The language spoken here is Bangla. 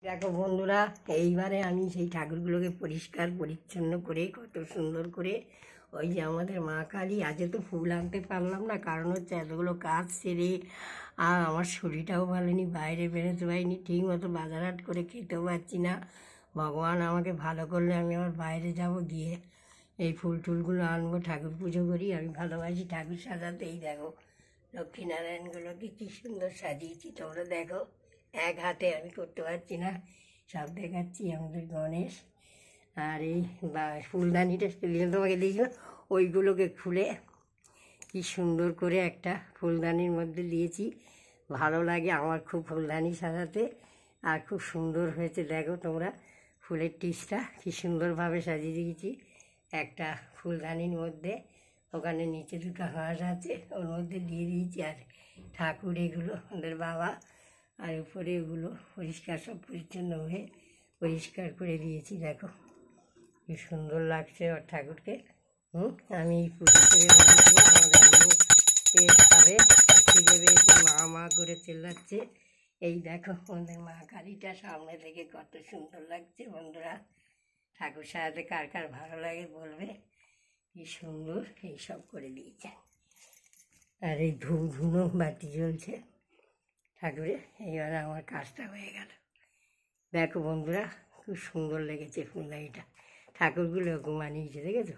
দেখো বন্ধুরা, এইবারে আমি সেই ঠাকুরগুলোকে পরিষ্কার পরিচ্ছন্ন করে কত সুন্দর করে ওই যে আমাদের মা কালী, আজকে তো ফুল আনতে পারলাম না, কারণ হচ্ছে এতগুলো কাজ সেরে আর আমার শরীরটাও ভালো নেই, বাইরে বেরোতে পারিনি, ঠিক মতো বাজার হাট করে খেতেও পারছি না। ভগবান আমাকে ভালো করলে আমি আবার বাইরে যাব, গিয়ে এই ফুল টুলগুলো আনবো, ঠাকুর পুজো করি। আমি ভালোবাসি ঠাকুর সাজাতে। এই দেখো লক্ষ্মীনারায়ণগুলোকে কী সুন্দর সাজিয়েছি, তোমরা দেখো। এক হাতে আমি করতে পারছি না, সব দেখাচ্ছি। আমাদের গণেশ আর এই ফুলদানিটা সেদিন তোমাকে দিয়েছিলাম, ওইগুলোকে খুলে কি সুন্দর করে একটা ফুলদানির মধ্যে দিয়েছি। ভালো লাগে আমার খুব ফুলদানি সাজাতে, আর খুব সুন্দর হয়েছে। দেখো তোমরা ফুলের টিসটা কি সুন্দরভাবে সাজিয়ে দিয়েছি একটা ফুলদানির মধ্যে। ওখানে নিচে দুটো হাঁস আছে, ওর মধ্যে দিয়ে দিয়েছি। আর ঠাকুর এগুলো ওদের বাবা, আর উপরে এগুলো পরিষ্কার, সব পরিচ্ছন্ন হয়ে পরিষ্কার করে দিয়েছি। দেখো কি সুন্দর লাগছে ওর ঠাকুরকে। আমি পুজো করে খাবে, খিদে পেয়েছে, মা মা করে চেল্লাচ্ছে। এই দেখো আমাদের মা কালীটা সামনে থেকে কত সুন্দর লাগছে। বন্ধুরা, ঠাকুর সাজাতে কার কার ভালো লাগে বলবে। কি সুন্দর এইসব করে দিয়েছে। আর এই ধূপ ধুনো বাতি জ্বলছে ঠাকুরে। এইবারে আমার কাজটা হয়ে গেল। দেখো বন্ধুরা, খুব সুন্দর লেগেছে ফুলদানিটা, ঠাকুরগুলো মানিয়েছে, দেখেছো?